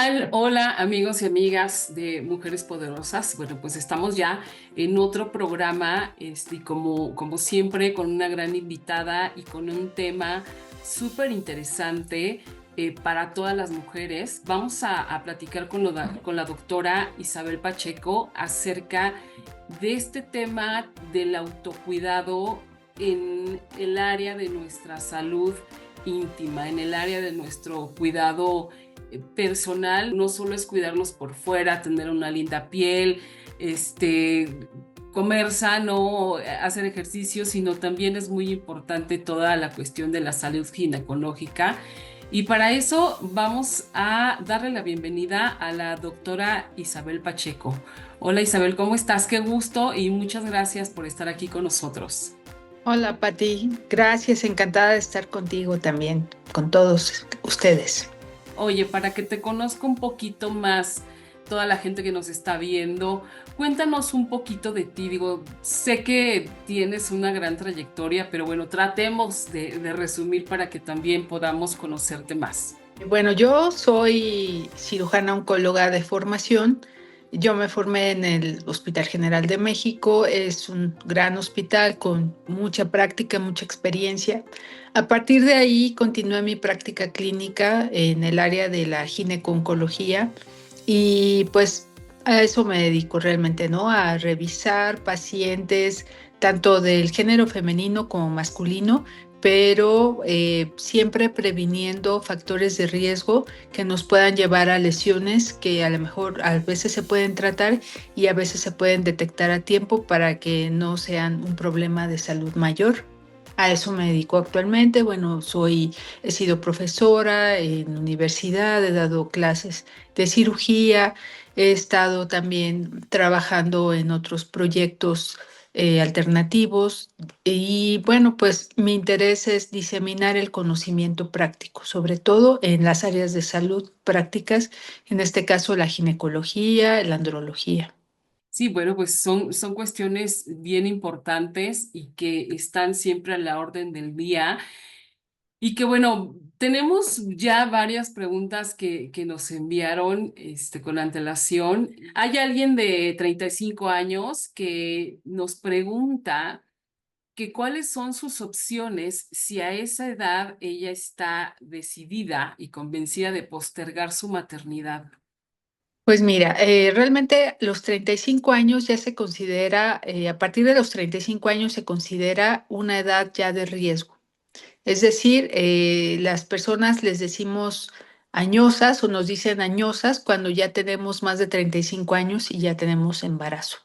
tal? Hola amigos y amigas de Mujeres Poderosas. Bueno, pues estamos ya en otro programa, y como siempre, con una gran invitada y con un tema súper interesante para todas las mujeres. Vamos a platicar con la doctora Isabel Pacheco acerca de este tema del autocuidado en el área de nuestra salud íntima, en el área de nuestro cuidado personal. No solo es cuidarnos por fuera, tener una linda piel, comer sano, hacer ejercicio, sino también es muy importante toda la cuestión de la salud ginecológica. Y para eso vamos a darle la bienvenida a la doctora Isabel Pacheco. Hola Isabel, ¿cómo estás? Qué gusto y muchas gracias por estar aquí con nosotros. Hola, Pati. Gracias, encantada de estar contigo también, con todos ustedes. Oye, para que te conozca un poquito más toda la gente que nos está viendo, cuéntanos un poquito de ti. Digo, sé que tienes una gran trayectoria, pero bueno, tratemos de resumir para que también podamos conocerte más. Bueno, yo soy cirujana oncóloga de formación. Yo me formé en el Hospital General de México. Es un gran hospital con mucha práctica, mucha experiencia. A partir de ahí continué mi práctica clínica en el área de la gineco-oncología y pues a eso me dedico realmente, ¿no? A revisar pacientes tanto del género femenino como masculino, pero siempre previniendo factores de riesgo que nos puedan llevar a lesiones que a lo mejor a veces se pueden tratar y a veces se pueden detectar a tiempo para que no sean un problema de salud mayor. A eso me dedico actualmente. Bueno, he sido profesora en universidad, he dado clases de cirugía, he estado también trabajando en otros proyectos alternativos y bueno, pues mi interés es diseminar el conocimiento práctico, sobre todo en las áreas de salud prácticas, en este caso la ginecología, la andrología. Sí, bueno, pues son cuestiones bien importantes y que están siempre a la orden del día. Y que bueno, tenemos ya varias preguntas que nos enviaron con antelación. Hay alguien de 35 años que nos pregunta que cuáles son sus opciones si a esa edad ella está decidida y convencida de postergar su maternidad. Pues mira, realmente los 35 años ya se considera, a partir de los 35 años se considera una edad ya de riesgo. Es decir, las personas les decimos añosas o nos dicen añosas cuando ya tenemos más de 35 años y ya tenemos embarazo.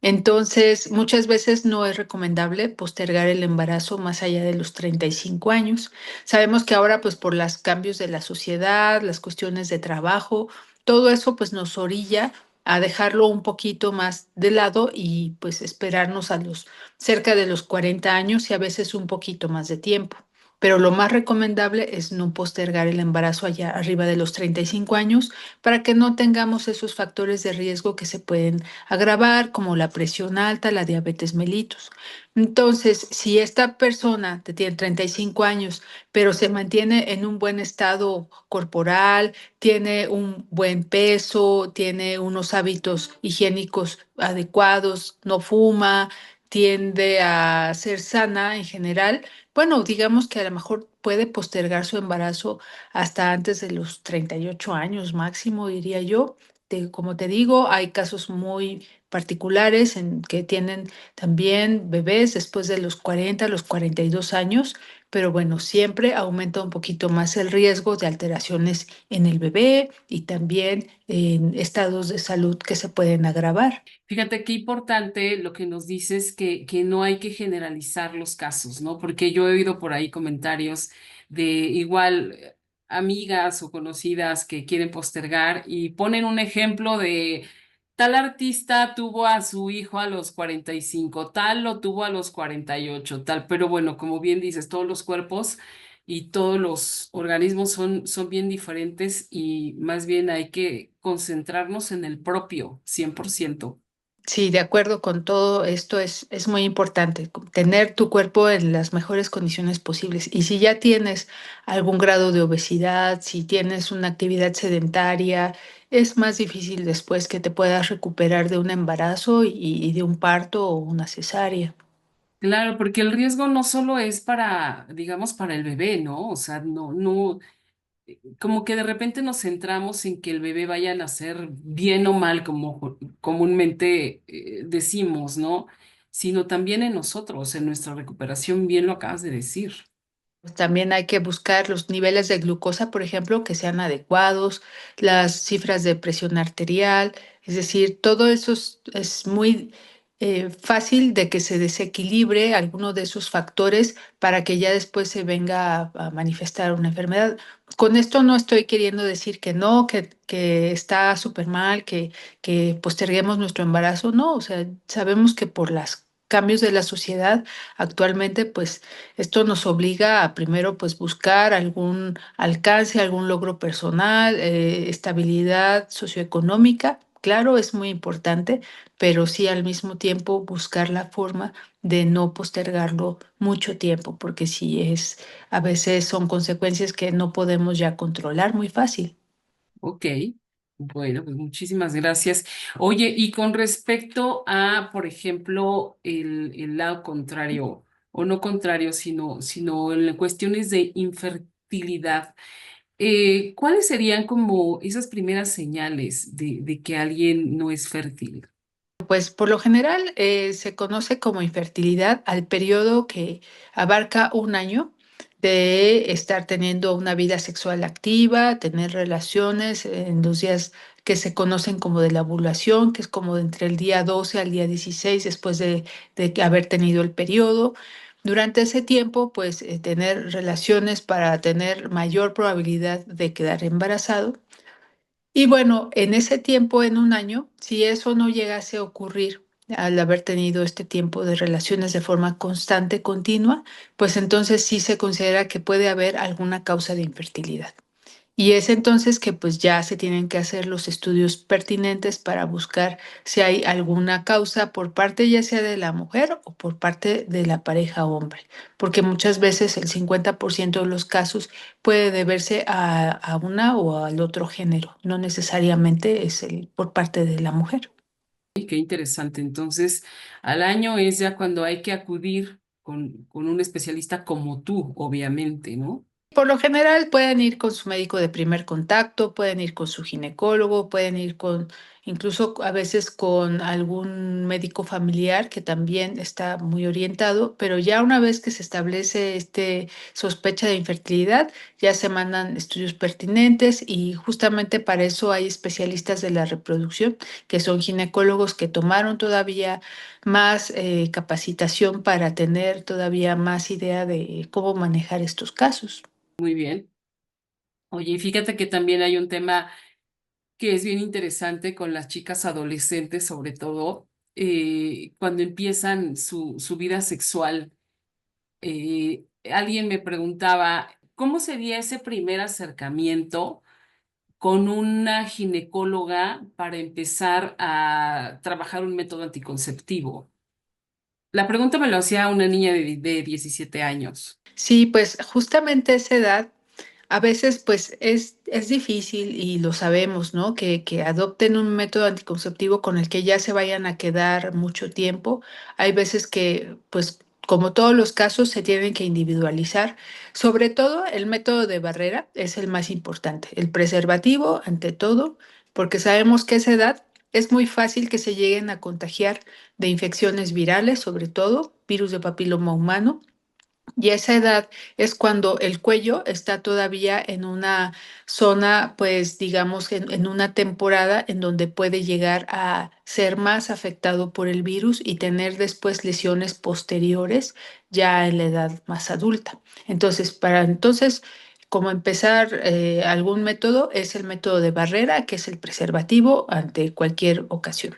Entonces, muchas veces no es recomendable postergar el embarazo más allá de los 35 años. Sabemos que ahora, pues por los cambios de la sociedad, las cuestiones de trabajo, todo eso pues nos orilla a dejarlo un poquito más de lado y pues esperarnos a los cerca de los 40 años y a veces un poquito más de tiempo. Pero lo más recomendable es no postergar el embarazo allá arriba de los 35 años para que no tengamos esos factores de riesgo que se pueden agravar, como la presión alta, la diabetes mellitus. Entonces, si esta persona tiene 35 años, pero se mantiene en un buen estado corporal, tiene un buen peso, tiene unos hábitos higiénicos adecuados, no fuma, tiende a ser sana en general, bueno, digamos que a lo mejor puede postergar su embarazo hasta antes de los 38 años máximo, diría yo. Como te digo, hay casos muy particulares en que tienen también bebés después de los 40, los 42 años, pero bueno, siempre aumenta un poquito más el riesgo de alteraciones en el bebé y también en estados de salud que se pueden agravar. Fíjate qué importante lo que nos dices que no hay que generalizar los casos, ¿no? Porque yo he oído por ahí comentarios de igual amigas o conocidas que quieren postergar y ponen un ejemplo de tal artista tuvo a su hijo a los 45, tal lo tuvo a los 48, tal, pero bueno, como bien dices, todos los cuerpos y todos los organismos son bien diferentes y más bien hay que concentrarnos en el propio 100%. Sí, de acuerdo con todo esto es muy importante, tener tu cuerpo en las mejores condiciones posibles. Y si ya tienes algún grado de obesidad, si tienes una actividad sedentaria, es más difícil después que te puedas recuperar de un embarazo y de un parto o una cesárea. Claro, porque el riesgo no solo es para, digamos, para el bebé, ¿no? O sea, no, como que de repente nos centramos en que el bebé vaya a nacer bien o mal, como comúnmente decimos, ¿no? Sino también en nosotros, en nuestra recuperación, bien lo acabas de decir. Pues también hay que buscar los niveles de glucosa, por ejemplo, que sean adecuados, las cifras de presión arterial, es decir, todo eso es muy fácil de que se desequilibre alguno de esos factores para que ya después se venga a manifestar una enfermedad. Con esto no estoy queriendo decir que no, que está súper mal, que posterguemos nuestro embarazo, no, o sea, sabemos que por los cambios de la sociedad actualmente, pues esto nos obliga a primero pues buscar algún alcance, algún logro personal, estabilidad socioeconómica. Claro, es muy importante, pero sí al mismo tiempo buscar la forma de no postergarlo mucho tiempo, porque sí es, a veces son consecuencias que no podemos ya controlar muy fácil. Ok, bueno, pues muchísimas gracias. Oye, y con respecto a, por ejemplo, el lado contrario, o no contrario, sino en cuestiones de infertilidad, ¿cuáles serían como esas primeras señales de que alguien no es fértil? Pues por lo general se conoce como infertilidad al periodo que abarca un año de estar teniendo una vida sexual activa, tener relaciones en los días que se conocen como de la ovulación, que es como de entre el día 12 al día 16 después de haber tenido el periodo. Durante ese tiempo, pues tener relaciones para tener mayor probabilidad de quedar embarazado. Y bueno, en ese tiempo, en un año, si eso no llegase a ocurrir al haber tenido este tiempo de relaciones de forma constante, continua, pues entonces sí se considera que puede haber alguna causa de infertilidad. Y es entonces que pues ya se tienen que hacer los estudios pertinentes para buscar si hay alguna causa por parte ya sea de la mujer o por parte de la pareja hombre, porque muchas veces el 50% de los casos puede deberse a una o al otro género, no necesariamente es el por parte de la mujer. Y qué interesante. Entonces, al año es ya cuando hay que acudir con un especialista como tú, obviamente, ¿no? Por lo general pueden ir con su médico de primer contacto, pueden ir con su ginecólogo, pueden ir con, incluso a veces con algún médico familiar que también está muy orientado, pero ya una vez que se establece este sospecha de infertilidad, ya se mandan estudios pertinentes y justamente para eso hay especialistas de la reproducción, que son ginecólogos que tomaron todavía más capacitación para tener todavía más idea de cómo manejar estos casos. Muy bien. Oye, y fíjate que también hay un tema que es bien interesante con las chicas adolescentes, sobre todo, cuando empiezan su vida sexual. Alguien me preguntaba, ¿cómo sería ese primer acercamiento con una ginecóloga para empezar a trabajar un método anticonceptivo? La pregunta me lo hacía una niña de 17 años. Sí, pues justamente esa edad a veces pues es difícil y lo sabemos, ¿no? Que adopten un método anticonceptivo con el que ya se vayan a quedar mucho tiempo. Hay veces que pues como todos los casos se tienen que individualizar. Sobre todo el método de barrera es el más importante. El preservativo ante todo, porque sabemos que a esa edad es muy fácil que se lleguen a contagiar de infecciones virales, sobre todo virus de papiloma humano. Y a esa edad es cuando el cuello está todavía en una zona, pues digamos, en una temporada en donde puede llegar a ser más afectado por el virus y tener después lesiones posteriores ya en la edad más adulta. Entonces, para entonces, como empezar algún método, es el método de barrera, que es el preservativo ante cualquier ocasión.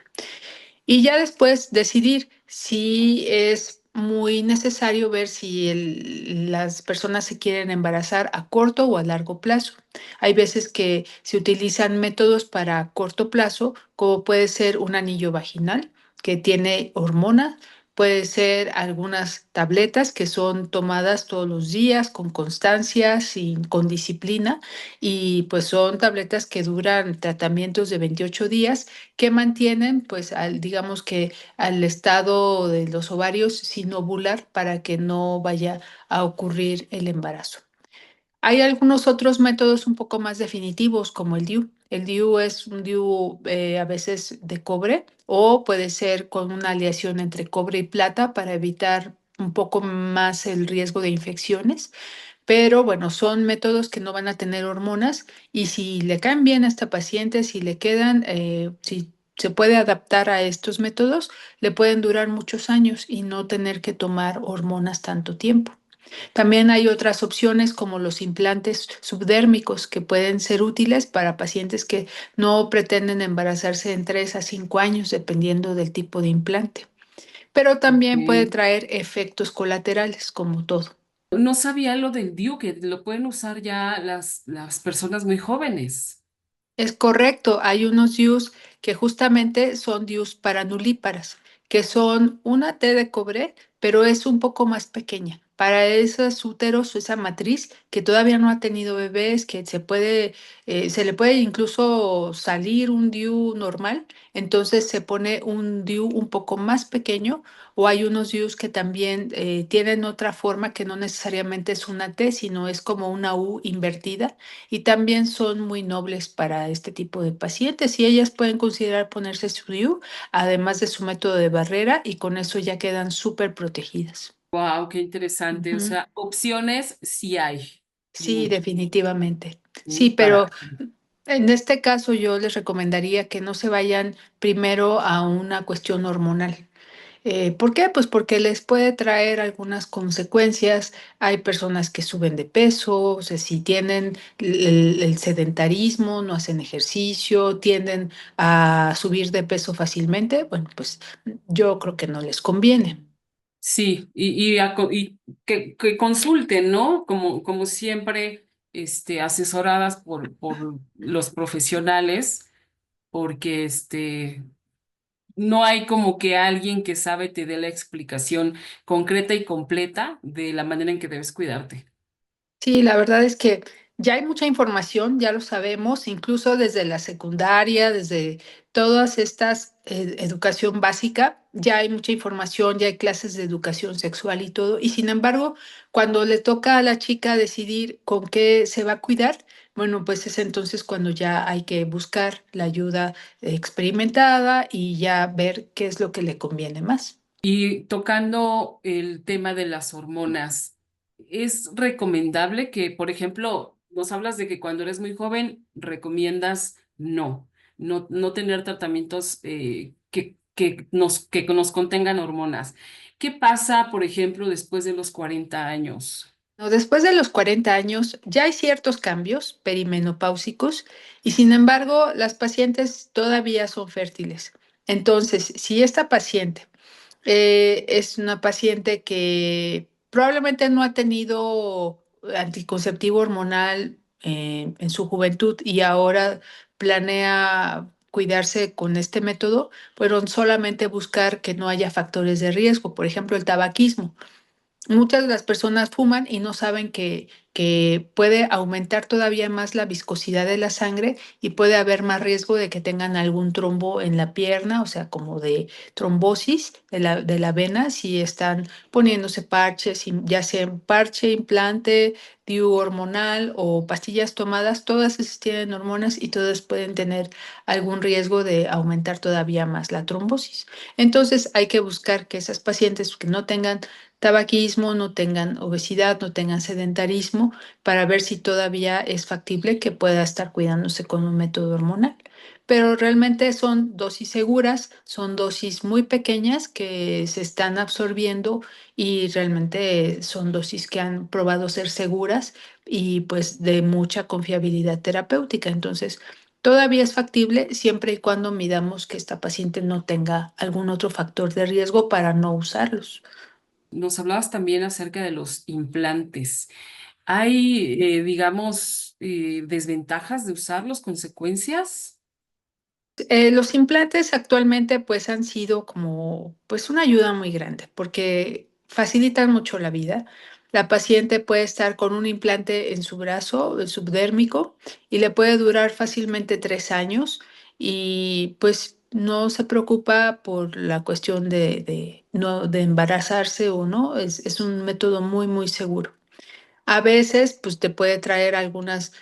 Y ya después decidir si es muy necesario ver si las personas se quieren embarazar a corto o a largo plazo. Hay veces que se utilizan métodos para corto plazo, como puede ser un anillo vaginal, que tiene hormona. Puede ser algunas tabletas que son tomadas todos los días con constancia, con disciplina, y pues son tabletas que duran tratamientos de 28 días que mantienen pues digamos que al estado de los ovarios sin ovular para que no vaya a ocurrir el embarazo. Hay algunos otros métodos un poco más definitivos, como el DIU. El DIU es un DIU a veces de cobre o puede ser con una aleación entre cobre y plata para evitar un poco más el riesgo de infecciones. Pero bueno, son métodos que no van a tener hormonas y si le caen bien a esta paciente, si le quedan, si se puede adaptar a estos métodos, le pueden durar muchos años y no tener que tomar hormonas tanto tiempo. También hay otras opciones como los implantes subdérmicos que pueden ser útiles para pacientes que no pretenden embarazarse en 3 a 5 años, dependiendo del tipo de implante. Pero también puede Ok. traer efectos colaterales, como todo. No sabía lo del DIU, que lo pueden usar ya las personas muy jóvenes. Es correcto, hay unos DIUs que justamente son DIUs paranulíparas, que son una T de cobre, pero es un poco más pequeña. Para esos úteros, esa matriz que todavía no ha tenido bebés, que se le puede incluso salir un DIU normal, entonces se pone un DIU un poco más pequeño, o hay unos DIUs que también tienen otra forma que no necesariamente es una T, sino es como una U invertida y también son muy nobles para este tipo de pacientes y ellas pueden considerar ponerse su DIU además de su método de barrera y con eso ya quedan súper protegidas. Wow, qué interesante. O Ujú. sea, opciones sí hay. Sí, Mucho. definitivamente. Sí, Sí, pero en este caso yo les recomendaría que no se vayan primero a una cuestión hormonal. ¿Por qué? Pues porque les puede traer algunas consecuencias. Hay personas que suben de peso, o sea, si tienen el sedentarismo, no hacen ejercicio, tienden a subir de peso fácilmente, bueno, pues yo creo que no les conviene. sí, y que consulten, ¿no? Como siempre, asesoradas por los profesionales, porque no hay como que alguien que sabe te dé la explicación concreta y completa de la manera en que debes cuidarte. Sí, la verdad es que ya hay mucha información, ya lo sabemos, incluso desde la secundaria, desde todas estas educación básica, ya hay mucha información, ya hay clases de educación sexual y todo. Y sin embargo, cuando le toca a la chica decidir con qué se va a cuidar, bueno, pues es entonces cuando ya hay que buscar la ayuda experimentada y ya ver qué es lo que le conviene más. Y tocando el tema de las hormonas, es recomendable que, por ejemplo, nos hablas de que cuando eres muy joven recomiendas no tener tratamientos que nos contengan hormonas. ¿Qué pasa, por ejemplo, después de los 40 años? No, después de los 40 años ya hay ciertos cambios perimenopáusicos y sin embargo las pacientes todavía son fértiles. Entonces, si esta paciente es una paciente que probablemente no ha tenido anticonceptivo hormonal en su juventud y ahora planea cuidarse con este método, pero solamente buscar que no haya factores de riesgo, por ejemplo, el tabaquismo. Muchas de las personas fuman y no saben que puede aumentar todavía más la viscosidad de la sangre y puede haber más riesgo de que tengan algún trombo en la pierna, o sea, como de trombosis de la vena, si están poniéndose parches, ya sea parche, implante, DIU hormonal o pastillas tomadas, todas esas tienen hormonas y todas pueden tener algún riesgo de aumentar todavía más la trombosis. Entonces hay que buscar que esas pacientes que no tengan tabaquismo, no tengan obesidad, no tengan sedentarismo, para ver si todavía es factible que pueda estar cuidándose con un método hormonal. Pero realmente son dosis seguras, son dosis muy pequeñas que se están absorbiendo y realmente son dosis que han probado ser seguras y pues de mucha confiabilidad terapéutica. Entonces, todavía es factible siempre y cuando midamos que esta paciente no tenga algún otro factor de riesgo para no usarlos. Nos hablabas también acerca de los implantes. ¿Hay, digamos, desventajas de usarlos, consecuencias? Los implantes actualmente pues han sido como pues una ayuda muy grande porque facilitan mucho la vida. La paciente puede estar con un implante en su brazo, el subdérmico, y le puede durar fácilmente 3 años y pues no se preocupa por la cuestión no, de embarazarse o no. Es un método muy, muy seguro. A veces, pues te puede traer algunas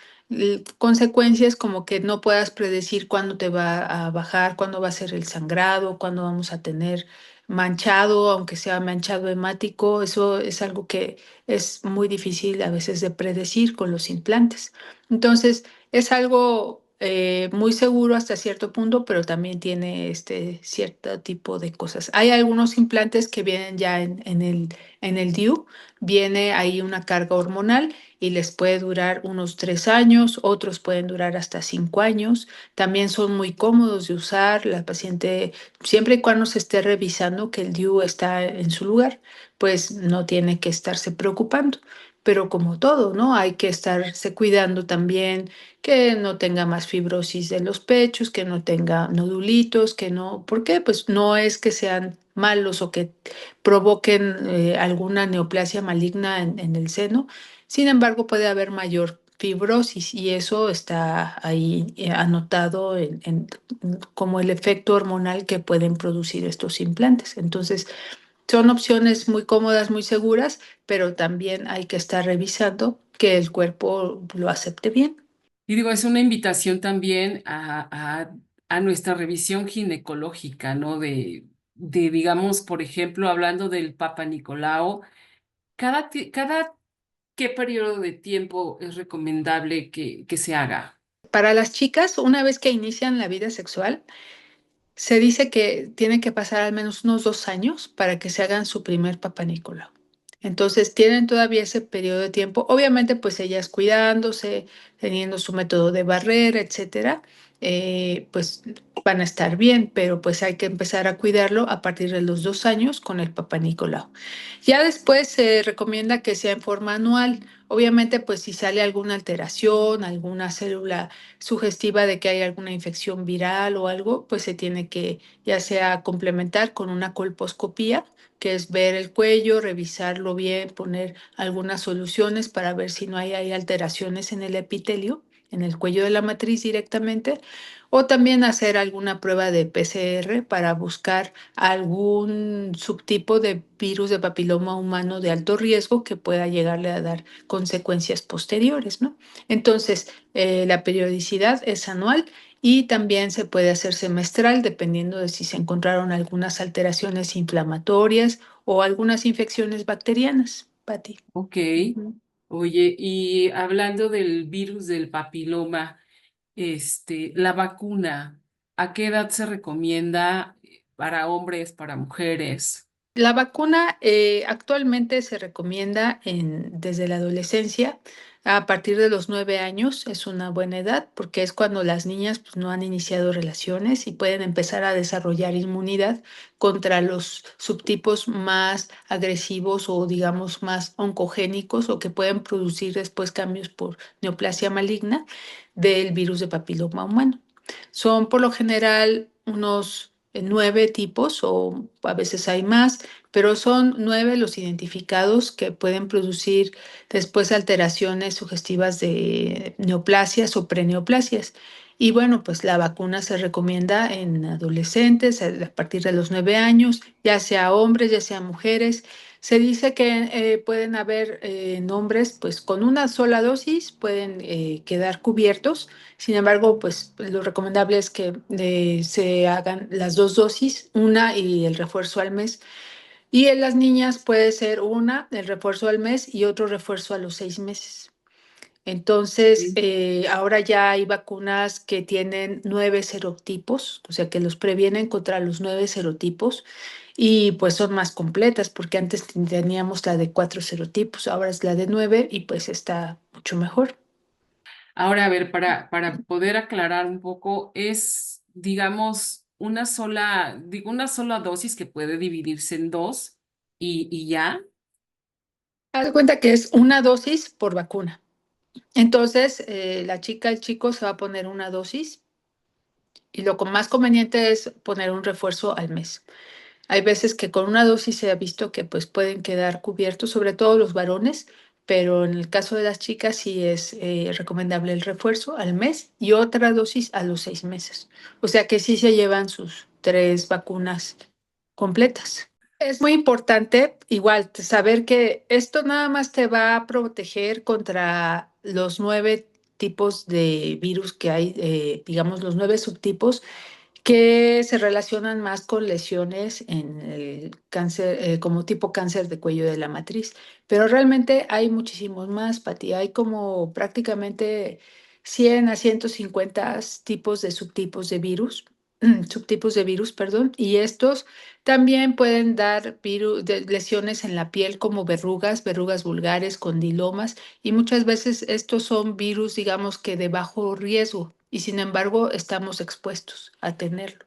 consecuencias como que no puedas predecir cuándo te va a bajar, cuándo va a ser el sangrado, cuándo vamos a tener manchado, aunque sea manchado hemático. Eso es algo que es muy difícil a veces de predecir con los implantes. Entonces, es algo muy seguro hasta cierto punto, pero también tiene este cierto tipo de cosas. Hay algunos implantes que vienen ya en el DIU. Viene ahí una carga hormonal y les puede durar unos 3 años, otros pueden durar hasta 5 años. También son muy cómodos de usar. La paciente, siempre y cuando se esté revisando que el DIU está en su lugar, pues no tiene que estarse preocupando. Pero como todo, ¿no? Hay que estarse cuidando también que no tenga más fibrosis de los pechos, que no tenga nodulitos, que no, ¿por qué? Pues no es que sean malos o que provoquen alguna neoplasia maligna en el seno. Sin embargo, puede haber mayor fibrosis y eso está ahí anotado como el efecto hormonal que pueden producir estos implantes. Entonces, son opciones muy cómodas, muy seguras, pero también hay que estar revisando que el cuerpo lo acepte bien. Y digo, es una invitación también a nuestra revisión ginecológica, ¿no? Digamos, por ejemplo, hablando del Papa Nicolau, cada qué periodo de tiempo es recomendable que se haga. Para las chicas, una vez que inician la vida sexual, se dice que tiene que pasar al menos unos 2 años para que se hagan su primer Papá Nicolau. Entonces tienen todavía ese periodo de tiempo. Obviamente, pues ellas cuidándose, teniendo su método de barrera, etcétera, pues van a estar bien, pero pues hay que empezar a cuidarlo a partir de los 2 años con el Papá Nicolau. Ya después se recomienda que sea en forma anual. Obviamente, pues si sale alguna alteración, alguna célula sugestiva de que hay alguna infección viral o algo, pues se tiene que ya sea complementar con una colposcopía, que es ver el cuello, revisarlo bien, poner algunas soluciones para ver si no hay alteraciones en el epitelio, en el cuello de la matriz directamente, o también hacer alguna prueba de PCR para buscar algún subtipo de virus de papiloma humano de alto riesgo que pueda llegarle a dar consecuencias posteriores, ¿no? Entonces, la periodicidad es anual y también se puede hacer semestral dependiendo de si se encontraron algunas alteraciones inflamatorias o algunas infecciones bacterianas, Pati. Ok. Ujú. Oye, y hablando del virus del papiloma, la vacuna, ¿a qué edad se recomienda para hombres, para mujeres? La vacuna actualmente se recomienda desde la adolescencia a partir de los 9 años. Es una buena edad porque es cuando las niñas pues, no han iniciado relaciones y pueden empezar a desarrollar inmunidad contra los subtipos más agresivos o digamos más oncogénicos o que pueden producir después cambios por neoplasia maligna del virus de papiloma humano. Son por lo general unos 9 tipos o a veces hay más, pero son 9 los identificados que pueden producir después alteraciones sugestivas de neoplasias o preneoplasias. Y bueno, pues la vacuna se recomienda en adolescentes a partir de los 9 años, ya sea hombres, ya sea mujeres. Se dice que pueden haber hombres, pues con una sola dosis pueden quedar cubiertos. Sin embargo, pues lo recomendable es que se hagan las dos dosis, una y el refuerzo al mes. Y en las niñas puede ser una, el refuerzo al mes y otro refuerzo a los 6 meses. Entonces, Sí. ahora ya hay vacunas que tienen 9 serotipos, o sea que los previenen contra los 9 serotipos y pues son más completas porque antes teníamos la de 4 serotipos, ahora es la de 9 y pues está mucho mejor. Ahora, a ver, para poder aclarar un poco, es, digamos, una sola dosis que puede dividirse en dos y ya. Haz de cuenta que es una dosis por vacuna. Entonces, la chica, el chico se va a poner una dosis Y lo más conveniente es poner un refuerzo al mes. Hay veces que con una dosis se ha visto que pues pueden quedar cubiertos, sobre todo los varones, pero en el caso de las chicas sí es recomendable el refuerzo al mes y otra dosis a los 6 meses. O sea que sí se llevan sus 3 vacunas completas. Es muy importante, igual, saber que esto nada más te va a proteger contra los 9 tipos de virus que hay, digamos, los 9 subtipos que se relacionan más con lesiones en el cáncer, como tipo cáncer de cuello de la matriz. Pero realmente hay muchísimos más, Pati. Hay como prácticamente 100 a 150 tipos de subtipos de virus, subtipos de virus, perdón, y estos también pueden dar lesiones en la piel como verrugas, verrugas vulgares, condilomas, y muchas veces estos son virus, digamos que de bajo riesgo, y sin embargo estamos expuestos a tenerlo.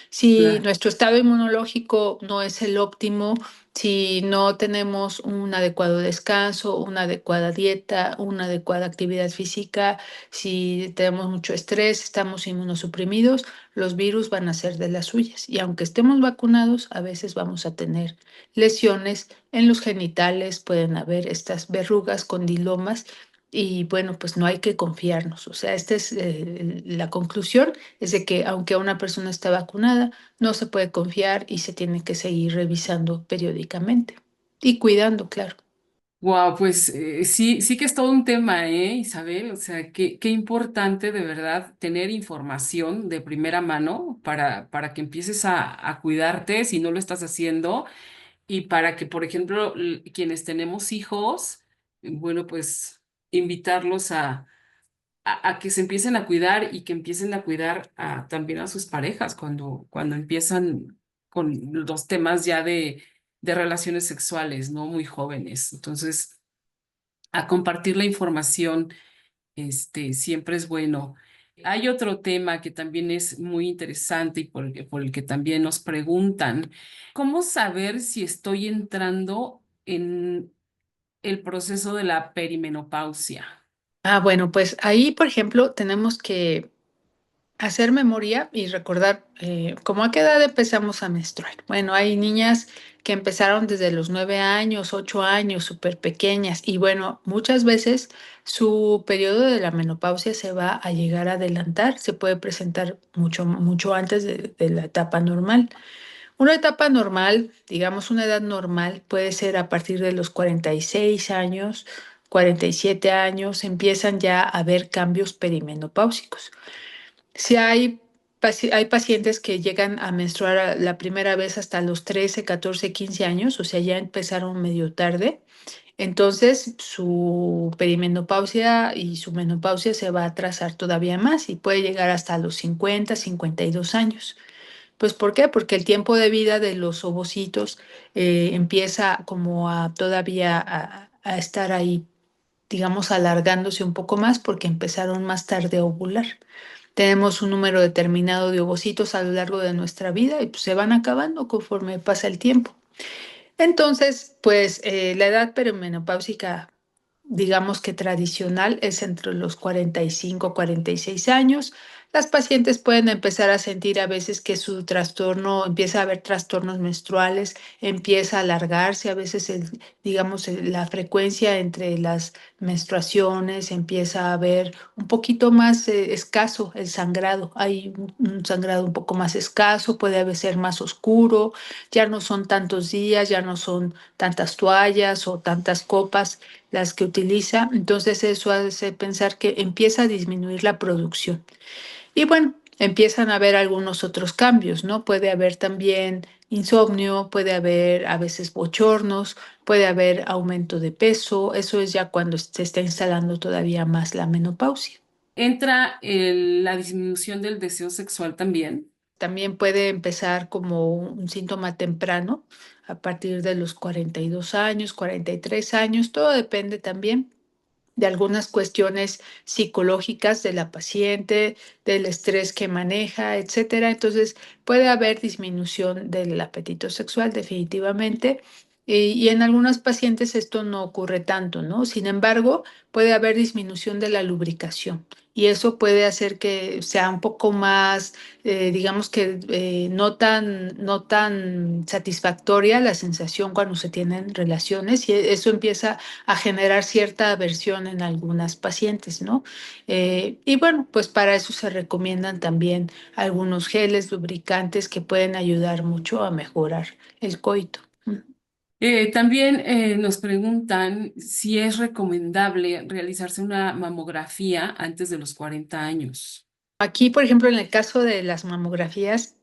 Si Claro. nuestro estado inmunológico no es el óptimo, si no tenemos un adecuado descanso, una adecuada dieta, una adecuada actividad física, si tenemos mucho estrés, estamos inmunosuprimidos, los virus van a ser de las suyas. Y aunque estemos vacunados, a veces vamos a tener lesiones en los genitales, pueden haber estas verrugas, condilomas. Y bueno, pues no hay que confiarnos. O sea, esta es la conclusión, es de que aunque una persona está vacunada, no se puede confiar y se tiene que seguir revisando periódicamente y cuidando, claro. Wow, pues sí, sí que es todo un tema, Isabel? O sea, qué importante de verdad tener información de primera mano para que empieces a cuidarte si no lo estás haciendo y para que, por ejemplo, quienes tenemos hijos, bueno, pues invitarlos a que se empiecen a cuidar y que empiecen a cuidar también a sus parejas cuando empiezan con los temas ya de relaciones sexuales, ¿no? Muy jóvenes. Entonces, a compartir la información, siempre es bueno. Hay otro tema que también es muy interesante y por el que también nos preguntan, ¿cómo saber si estoy entrando en el proceso de la perimenopausia? Bueno, pues ahí, por ejemplo, tenemos que hacer memoria y recordar cómo a qué edad empezamos a menstruar. Bueno, hay niñas que empezaron desde los 9 años, 8 años, súper pequeñas, y bueno, muchas veces su periodo de la menopausia se va a llegar a adelantar, se puede presentar mucho, mucho antes de la etapa normal. Una etapa normal, digamos una edad normal, puede ser a partir de los 46 años, 47 años, empiezan ya a haber cambios perimenopáusicos. Si hay pacientes que llegan a menstruar la primera vez hasta los 13, 14, 15 años, o sea, ya empezaron medio tarde, entonces su perimenopausia y su menopausia se va a atrasar todavía más y puede llegar hasta los 50, 52 años. Pues ¿por qué? Porque el tiempo de vida de los ovocitos empieza como a todavía a estar ahí, digamos, alargándose un poco más porque empezaron más tarde a ovular. Tenemos un número determinado de ovocitos a lo largo de nuestra vida y pues, se van acabando conforme pasa el tiempo. Entonces, pues la edad perimenopáusica, digamos que tradicional, es entre los 45 y 46 años. Las pacientes pueden empezar a sentir a veces que su trastorno, empieza a haber trastornos menstruales, empieza a alargarse, a veces, digamos, la frecuencia entre las menstruaciones empieza a haber un poquito más escaso el sangrado. Hay un sangrado un poco más escaso, puede ser más oscuro, ya no son tantos días, ya no son tantas toallas o tantas copas las que utiliza, entonces eso hace pensar que empieza a disminuir la producción. Y bueno, empiezan a haber algunos otros cambios, ¿no? Puede haber también insomnio, puede haber a veces bochornos, puede haber aumento de peso, eso es ya cuando se está instalando todavía más la menopausia. ¿Entra la disminución del deseo sexual también? También puede empezar como un síntoma temprano, a partir de los 42 años, 43 años, todo depende también de algunas cuestiones psicológicas de la paciente, del estrés que maneja, etcétera. Entonces, puede haber disminución del apetito sexual definitivamente. Y en algunas pacientes esto no ocurre tanto, ¿no? Sin embargo, puede haber disminución de la lubricación y eso puede hacer que sea un poco más, digamos que no tan satisfactoria la sensación cuando se tienen relaciones y eso empieza a generar cierta aversión en algunas pacientes, ¿no? Y bueno, pues para eso se recomiendan también algunos geles lubricantes que pueden ayudar mucho a mejorar el coito. También nos preguntan si es recomendable realizarse una mamografía antes de los 40 años. Aquí, por ejemplo, en el caso de las mamografías,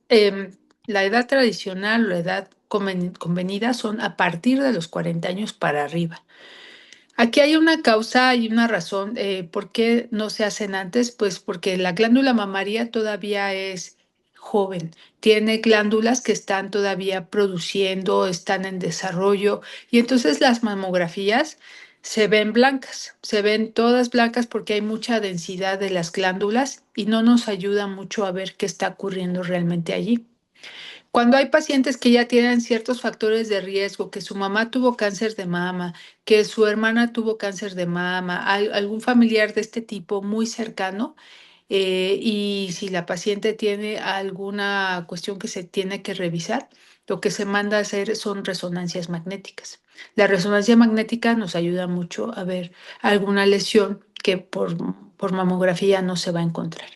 la edad tradicional o la edad convenida son a partir de los 40 años para arriba. Aquí hay una causa y una razón por qué no se hacen antes, pues porque la glándula mamaria todavía es joven, tiene glándulas que están todavía produciendo, están en desarrollo y entonces las mamografías se ven blancas, se ven todas blancas porque hay mucha densidad de las glándulas y no nos ayuda mucho a ver qué está ocurriendo realmente allí. Cuando hay pacientes que ya tienen ciertos factores de riesgo, que su mamá tuvo cáncer de mama, que su hermana tuvo cáncer de mama, algún familiar de este tipo muy cercano, y si la paciente tiene alguna cuestión que se tiene que revisar, lo que se manda a hacer son resonancias magnéticas. La resonancia magnética nos ayuda mucho a ver alguna lesión que por mamografía no se va a encontrar.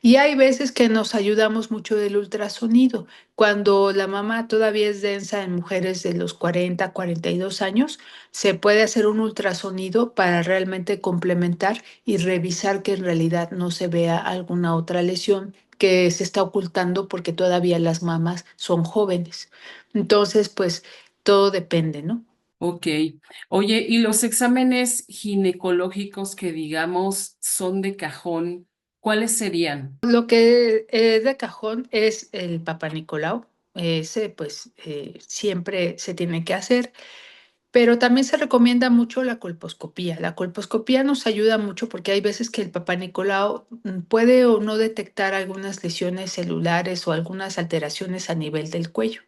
Y hay veces que nos ayudamos mucho del ultrasonido. Cuando la mama todavía es densa en mujeres de los 40, 42 años, se puede hacer un ultrasonido para realmente complementar y revisar que en realidad no se vea alguna otra lesión que se está ocultando porque todavía las mamas son jóvenes. Entonces, pues todo depende, ¿no? Ok. Oye, ¿y los exámenes ginecológicos que digamos son de cajón, cuáles serían? Lo que es de cajón es el Papá Nicolau. Ese, pues, siempre se tiene que hacer. Pero también se recomienda mucho la colposcopía. La colposcopía nos ayuda mucho porque hay veces que el Papá Nicolau puede o no detectar algunas lesiones celulares o algunas alteraciones a nivel del cuello.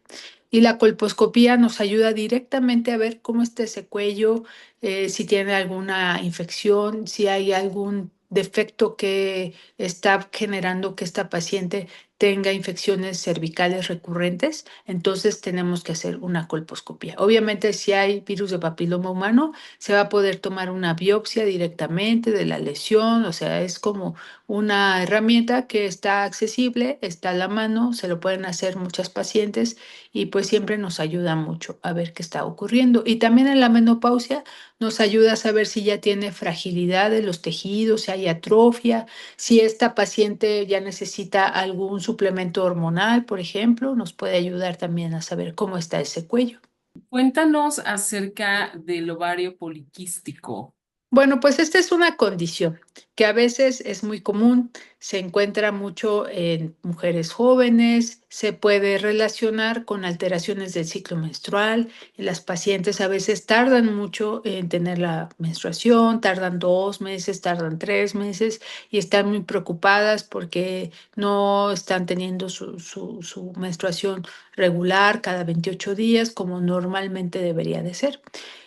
Y la colposcopía nos ayuda directamente a ver cómo está ese cuello, si tiene alguna infección, si hay algún defecto que está generando que esta paciente tenga infecciones cervicales recurrentes, entonces tenemos que hacer una colposcopía. Obviamente, si hay virus de papiloma humano, se va a poder tomar una biopsia directamente de la lesión, o sea, es como una herramienta que está accesible, está a la mano, se lo pueden hacer muchas pacientes y pues siempre nos ayuda mucho a ver qué está ocurriendo. Y también en la menopausia nos ayuda a saber si ya tiene fragilidad de los tejidos, si hay atrofia, si esta paciente ya necesita algún suplemento hormonal, por ejemplo, nos puede ayudar también a saber cómo está ese cuello. Cuéntanos acerca del ovario poliquístico. Bueno, pues esta es una condición que a veces es muy común, se encuentra mucho en mujeres jóvenes, se puede relacionar con alteraciones del ciclo menstrual. Y las pacientes a veces tardan mucho en tener la menstruación, tardan 2 meses, tardan 3 meses y están muy preocupadas porque no están teniendo su menstruación regular cada 28 días como normalmente debería de ser.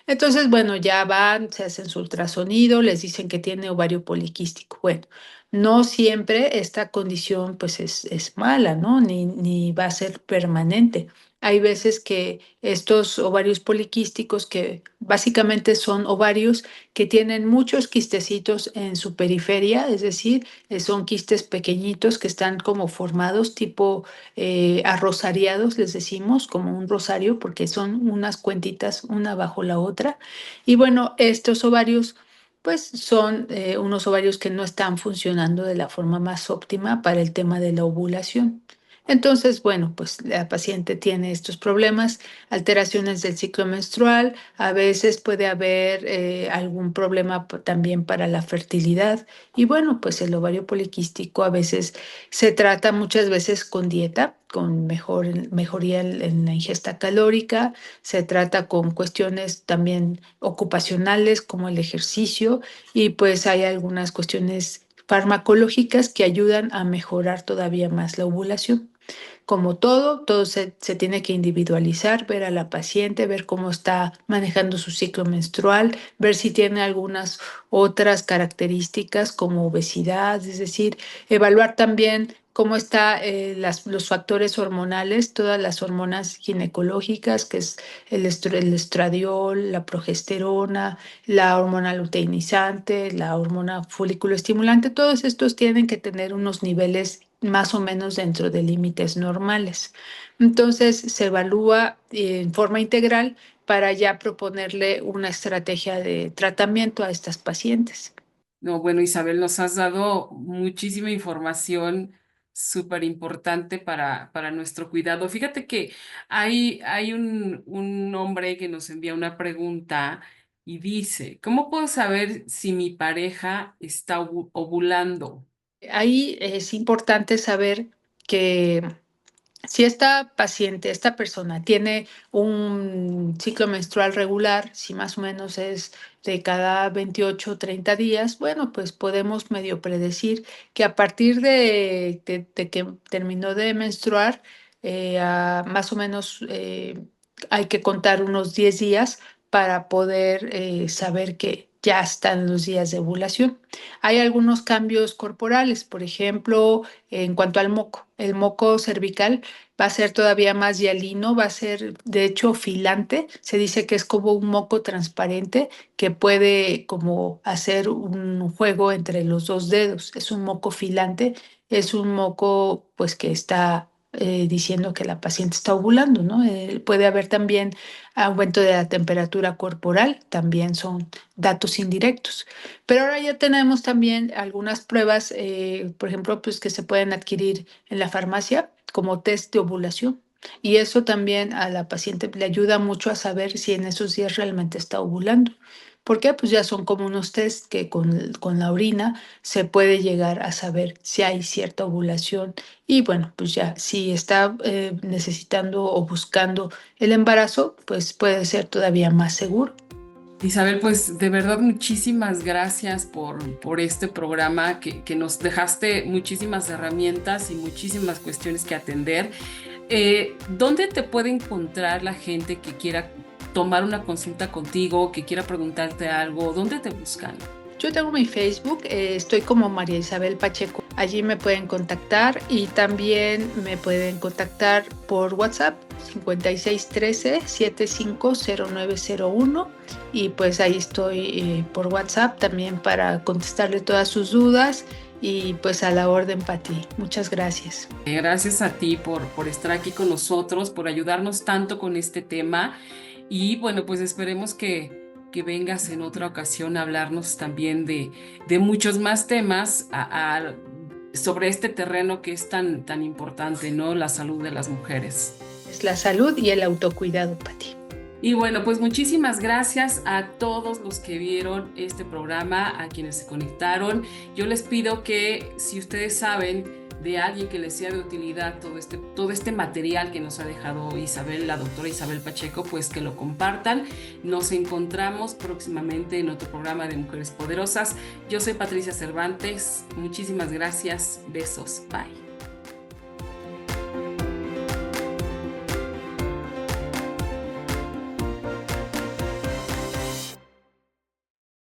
Entonces, bueno, ya van, se hacen su ultrasonido, les dicen que tiene ovario poliquístico. Bueno, no siempre esta condición pues es mala, ¿no? Ni va a ser permanente. Hay veces que estos ovarios poliquísticos, que básicamente son ovarios que tienen muchos quistecitos en su periferia, es decir, son quistes pequeñitos que están como formados tipo arrosariados, les decimos, como un rosario, porque son unas cuentitas una bajo la otra. Y bueno, estos ovarios, pues son unos ovarios que no están funcionando de la forma más óptima para el tema de la ovulación. Entonces, bueno, pues la paciente tiene estos problemas, alteraciones del ciclo menstrual, a veces puede haber algún problema también para la fertilidad y bueno, pues el ovario poliquístico a veces se trata muchas veces con dieta, con mejoría en la ingesta calórica, se trata con cuestiones también ocupacionales como el ejercicio y pues hay algunas cuestiones farmacológicas que ayudan a mejorar todavía más la ovulación. como todo se tiene que individualizar, ver a la paciente, ver cómo está manejando su ciclo menstrual, ver si tiene algunas otras características como obesidad, es decir, evaluar también cómo está los factores hormonales, todas las hormonas ginecológicas, que es el estradiol, la progesterona, la hormona luteinizante, la hormona folículo estimulante, todos estos tienen que tener unos niveles más o menos dentro de límites normales. Entonces se evalúa en forma integral para ya proponerle una estrategia de tratamiento a estas pacientes. No, bueno, Isabel, nos has dado muchísima información súper importante para nuestro cuidado. Fíjate que hay un hombre que nos envía una pregunta y dice, ¿cómo puedo saber si mi pareja está ovulando? Ahí es importante saber que si esta paciente, esta persona tiene un ciclo menstrual regular, si más o menos es de cada 28 o 30 días, bueno, pues podemos medio predecir que a partir de que terminó de menstruar, más o menos hay que contar unos 10 días para poder saber que ya están los días de ovulación. Hay algunos cambios corporales, por ejemplo, en cuanto al moco. El moco cervical va a ser todavía más hialino, va a ser de hecho filante. Se dice que es como un moco transparente que puede como hacer un juego entre los dos dedos. Es un moco filante, es un moco pues que está diciendo que la paciente está ovulando, ¿no? Puede haber también aumento de la temperatura corporal, también son datos indirectos. Pero ahora ya tenemos también algunas pruebas, por ejemplo, pues que se pueden adquirir en la farmacia como test de ovulación. Y eso también a la paciente le ayuda mucho a saber si en esos días realmente está ovulando. ¿Por qué? Pues ya son como unos test que con la orina se puede llegar a saber si hay cierta ovulación. Y bueno, pues ya si está necesitando o buscando el embarazo, pues puede ser todavía más seguro. Isabel, pues de verdad muchísimas gracias por este programa que nos dejaste muchísimas herramientas y muchísimas cuestiones que atender. ¿Dónde te puede encontrar la gente que quiera tomar una consulta contigo, que quiera preguntarte algo? ¿Dónde te buscan? Yo tengo mi Facebook, estoy como María Isabel Pacheco. Allí me pueden contactar y también me pueden contactar por WhatsApp 5613-750901 y pues ahí estoy por WhatsApp también para contestarle todas sus dudas y pues a la orden para ti. Muchas gracias. Gracias a ti por estar aquí con nosotros, por ayudarnos tanto con este tema y bueno, pues esperemos que vengas en otra ocasión a hablarnos también de muchos más temas sobre este terreno que es tan importante, ¿no? La salud de las mujeres. Es la salud y el autocuidado para ti. Y bueno, pues muchísimas gracias a todos los que vieron este programa, a quienes se conectaron. Yo les pido que si ustedes saben de alguien que les sea de utilidad todo este material que nos ha dejado Isabel, la doctora Isabel Pacheco, pues que lo compartan. Nos encontramos próximamente en otro programa de Mujeres Poderosas. Yo soy Patricia Cervantes. Muchísimas gracias. Besos. Bye.